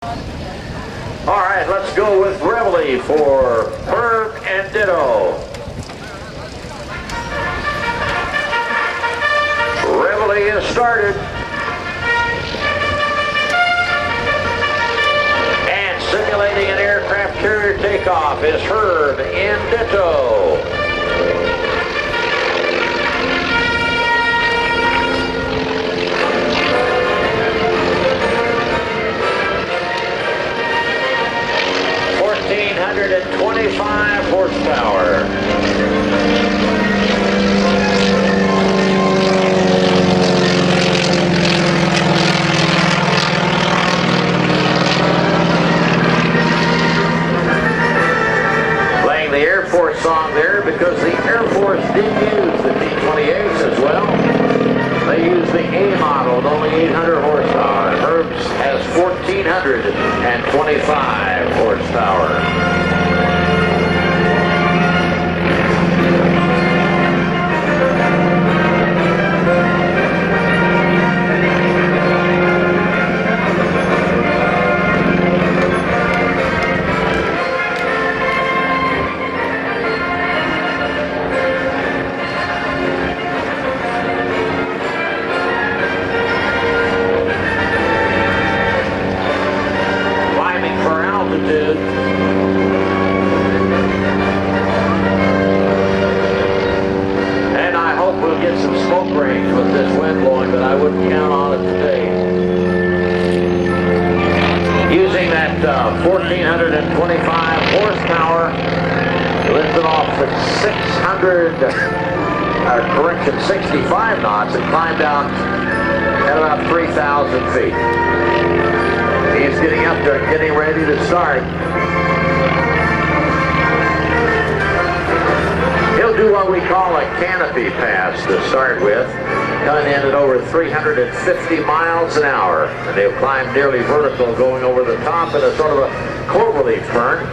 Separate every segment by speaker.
Speaker 1: All right, let's go with Reveille for Herb and Ditto. Reveille is started. And simulating an aircraft carrier takeoff is Herb and Ditto. And 25 horsepower. Playing the Air Force song there because the Air Force did use the T-28s as well. They used the A model with only 800 horsepower. Herb's has 1,425 horsepower. And I hope we'll get some smoke range with this wind blowing, but I wouldn't count on it today. Using that 1,425 horsepower, lifted off at 65 knots and climbed out at about 3,000 feet. He's getting up there, getting ready to start. He'll do what we call a canopy pass to start with, coming in at over 350 miles an hour. And they'll climb nearly vertical, going over the top in a sort of a cloverleaf turn.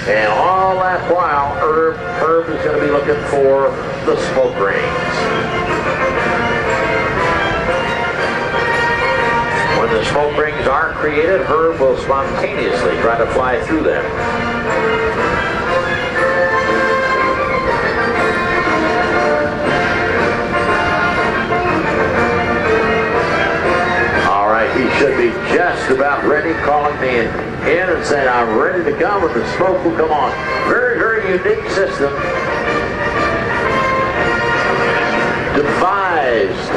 Speaker 1: And all that while, Herb is going to be looking for the smoke rings. When the smoke rings are created, Herb will spontaneously try to fly through them. All right, he should be just about ready, calling me in and saying, I'm ready to come, and the smoke will come on. Very, very unique system. Devised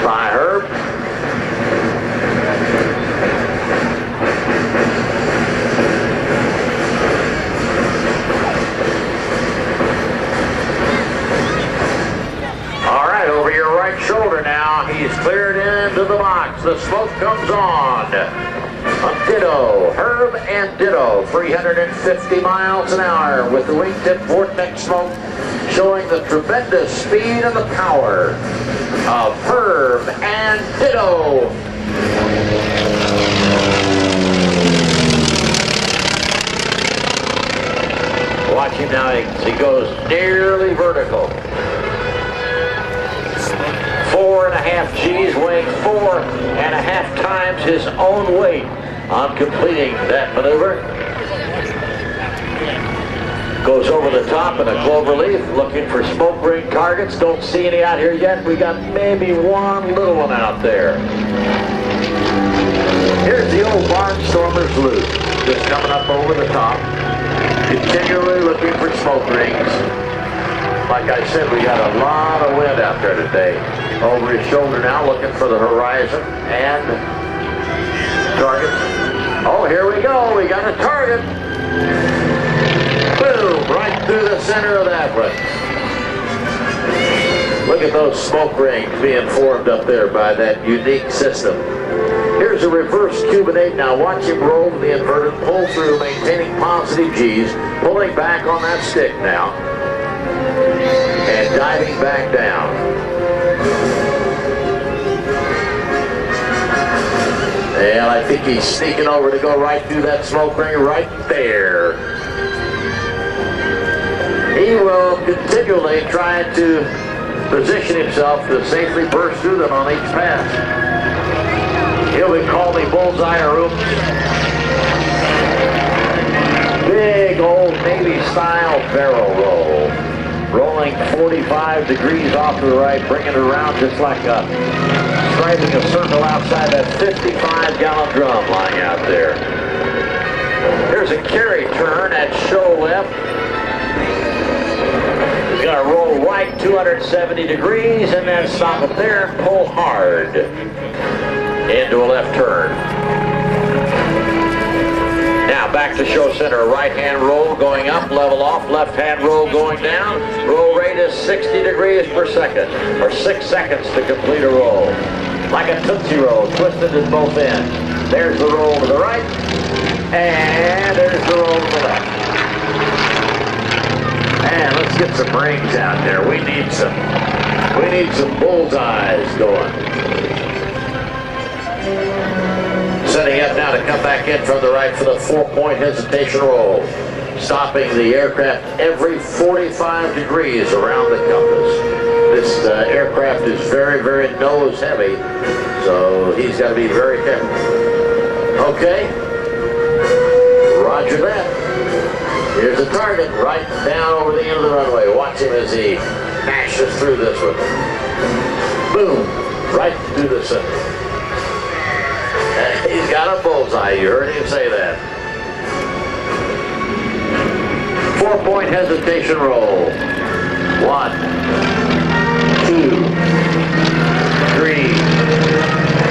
Speaker 1: by Herb. All right, over your right shoulder now. He's cleared into the box. The smoke comes on. Ditto, Herb and Ditto, 350 miles an hour with the wingtip vortex smoke showing the tremendous speed and the power of Herb and Ditto. Watch him now as he goes nearly vertical. 4.5 G's, weighing 4.5 times his own weight on completing that maneuver. Goes over the top in a cloverleaf, looking for smoke ring targets. Don't see any out here yet. We got maybe one little one out there. Here's the old barnstormer's loop, just coming up over the top, continually looking for smoke rings. Like I said, we got a lot of wind out there today. Over his shoulder now, looking for the horizon and targets. Oh, here we go. We got a target. Boom, right through the center of that one. Look at those smoke rings being formed up there by that unique system. Here's a reverse Cuban 8 now. Watch him roll to the inverted, pull through, maintaining positive G's, pulling back on that stick now, and diving back down. And I think he's sneaking over to go right through that smoke ring right there. He will continually try to position himself to safely burst through them on each pass. He'll be called bullseye or oops. Big old Navy style barrel roll. Rolling 45 degrees off to the right, bringing it around just like striping a circle outside that 55-gallon drum lying out there. Here's a carry turn at show left. He's going to roll right 270 degrees and then stop it there and pull hard into a left turn. Now back to show center, right-hand roll going up, level off, left-hand roll going down. Roll rate is 60 degrees per second, or 6 seconds to complete a roll. Like a Tootsie Roll, twisted at both ends. There's the roll to the right, and there's the roll to the left. And let's get some rings out there. We need some bullseyes going. Setting up now to come back in from the right for the 4-point hesitation roll. Stopping the aircraft every 45 degrees around the compass. This aircraft is very, very nose heavy, so he's got to be very careful. Okay, roger that. Here's the target right down over the end of the runway. Watch him as he mashes through this one. Boom, right through the center. He's got a bullseye, you heard him say that. 4-point hesitation roll. 1, 2, 3,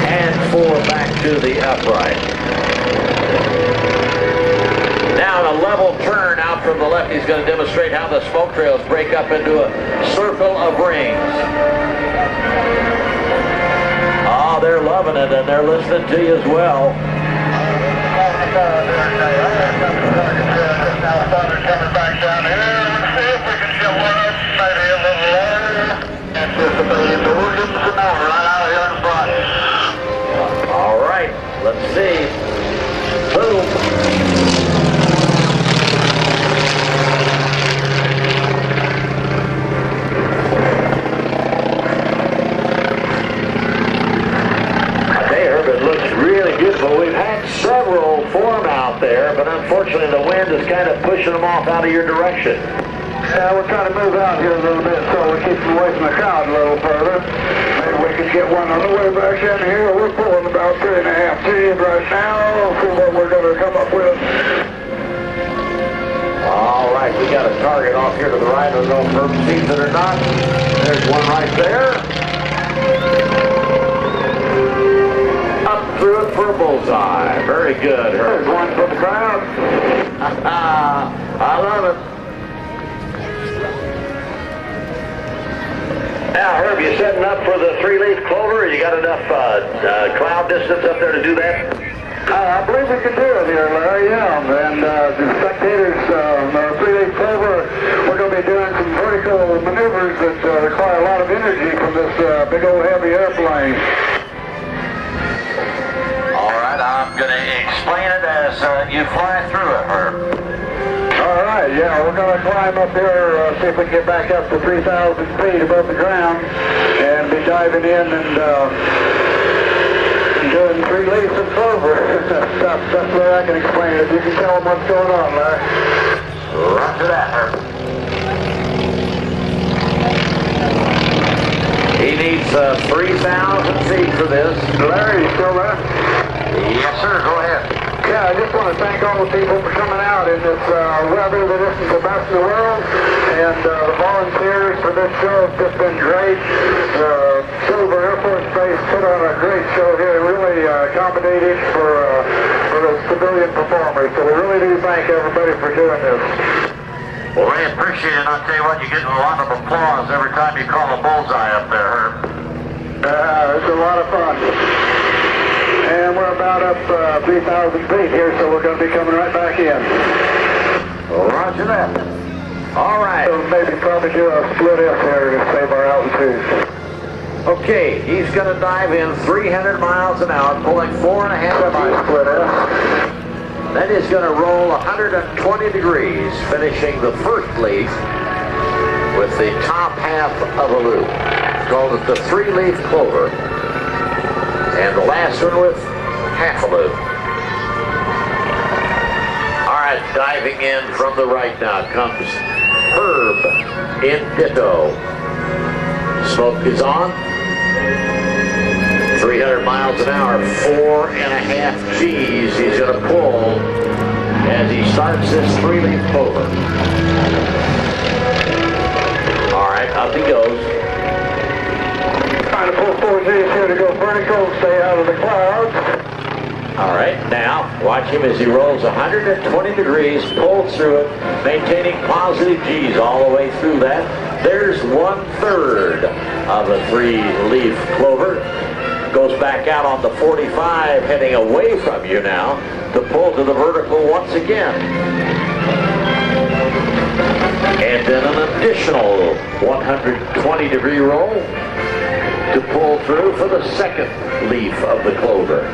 Speaker 1: and 4 back to the upright. Now in a level turn out from the left, he's going to demonstrate how the smoke trails break up into a circle of rings. Oh, they're loving it, and they're listening to you as well. Coming back down here. Let's see if we can get one up, maybe a little lower. Anticipating the Williams and over right out here in front. All right, let's see. Boom. It looks really beautiful. We've had several form out there, but unfortunately the wind is kind of pushing them off out of your direction.
Speaker 2: Yeah, we're trying to move out here a little bit so we keep them away from the crowd a little further. Maybe we can get one on the way back in here. We're pulling about 3.5 T's right now. We'll see what we're going to come up with.
Speaker 1: All right, we got a target off here to the right. I don't know if Herb sees it or not. There's one right there. Up through it for a bullseye. Very good, Herb.
Speaker 2: There's one for the crowd.
Speaker 1: I love it. Now, Herb, you setting up for the 3-leaf clover? You got enough cloud distance up there to do that?
Speaker 2: I believe we can do it here, Larry, yeah. And the spectators, the 3-leaf clover, we're going to be doing some vertical maneuvers that require a lot of energy from this big old heavy airplane.
Speaker 1: I'm going to explain it as you fly through it, Herb.
Speaker 2: All right, yeah, we're going to climb up here, see if we can get back up to 3,000 feet above the ground, and be diving in and doing 3 leaves of clover. That's the way I can explain it. You can tell them what's going on, Larry.
Speaker 1: Roger that, Herb. He needs 3,000 feet for this.
Speaker 2: Larry, you still there?
Speaker 1: Yes, sir. Go ahead.
Speaker 2: Yeah, I just want to thank all the people for coming out in this weather that isn't the best in the world, and the volunteers for this show have just been great. Dover Air Force Base put on a great show here, really accommodating for the civilian performers. So we really do thank everybody for doing this.
Speaker 1: Well, I appreciate it. I'll tell you what, you're getting a lot of applause every time you call a bullseye up there, Herb.
Speaker 2: It's a lot of fun. And we're about up 3,000 feet here, so we're going to be coming right back in.
Speaker 1: Roger that. All right.
Speaker 2: So maybe probably do a split F there to save our altitude.
Speaker 1: Okay, he's going to dive in 300 miles an hour, pulling 4.5 miles.
Speaker 2: Split F.
Speaker 1: Then he's going to roll 120 degrees, finishing the first leaf with the top half of a loop. It's called the 3-leaf clover. And the last one with half a loop. All right, diving in from the right now comes Herb in Ditto. Smoke is on. 300 miles an hour, 4.5 G's he's going to pull as he starts this 3-leaf clover. All right, up he goes.
Speaker 2: Trying to pull 4 G's here to go vertical, stay out of the clouds.
Speaker 1: All right, now watch him as he rolls 120 degrees, pulls through it, maintaining positive G's all the way through that. There's 1/3 of a 3-leaf clover. Goes back out on the 45, heading away from you now to pull to the vertical once again. And then an additional 120-degree roll to pull through for the second leaf of the clover.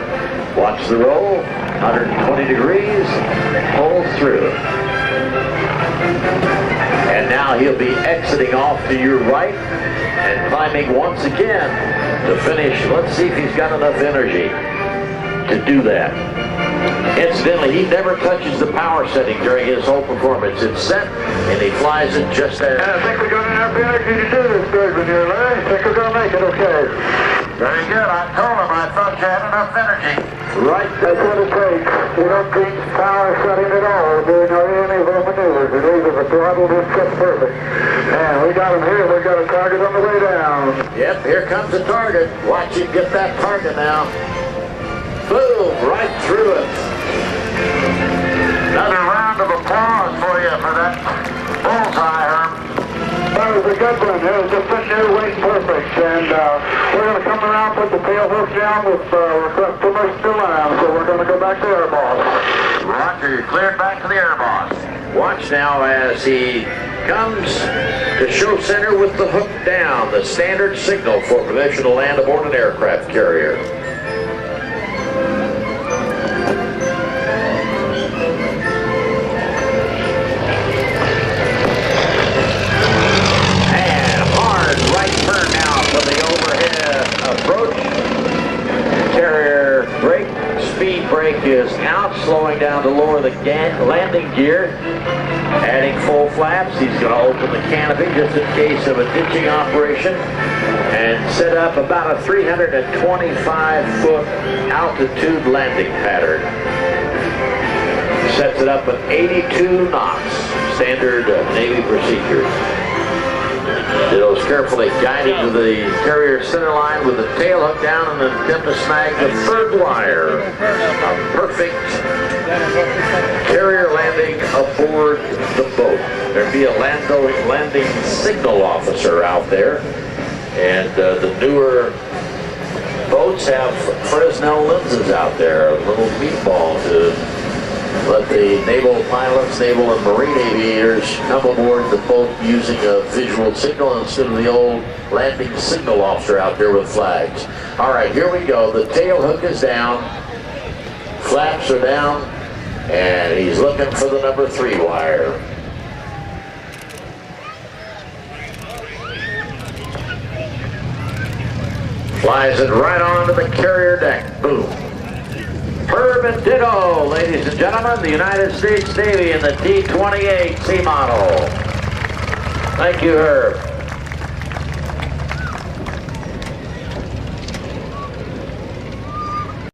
Speaker 1: Watch the roll, 120 degrees, pull through. And now he'll be exiting off to your right and climbing once again to finish. Let's see if he's got enough energy to do that. Incidentally, he never touches the power setting during his whole performance. It's set, and he flies it just as.
Speaker 2: I think we've got enough energy to do this good with you, Larry. I think we're going to make it okay.
Speaker 1: Very good. I told him I thought you had enough energy.
Speaker 2: Right, that's what it takes. We don't change power setting at all during any of our maneuvers. We leave the throttle just kept perfect. And we got him here. We've got a target on the way down.
Speaker 1: Yep, here comes the target. Watch him get that target now. Boom, right through it. Another round of applause for you for that bullseye, Herb.
Speaker 2: That was a good one. It was just sitting there waiting perfect. And we're going to come around, put the tail hook down with request permission to land. So we're going to go back to air boss.
Speaker 1: Roger, you're cleared back to the air boss. Watch now as he comes to show center with the hook down, the standard signal for permission to land aboard an aircraft carrier. Approach. Carrier brake, speed brake is out, slowing down to lower the landing gear. Adding full flaps, he's going to open the canopy just in case of a ditching operation and set up about a 325-foot altitude landing pattern. Sets it up at 82 knots, standard Navy procedure. Ditto's carefully guiding to the carrier center line with the tail hook down and then attempt to snag the 3rd wire. A perfect carrier landing aboard the boat. There'd be a landing signal officer out there. And the newer boats have Fresnel lenses out there, a little meatball to let the naval pilots, naval and marine aviators come aboard the boat using a visual signal instead of the old landing signal officer out there with flags. All right, here we go. The tail hook is down, flaps are down, and he's looking for the number 3 wire. Flies it right onto the carrier deck. Boom. Herb and Ditto, ladies and gentlemen, the United States Navy in the T-28 C model. Thank you, Herb.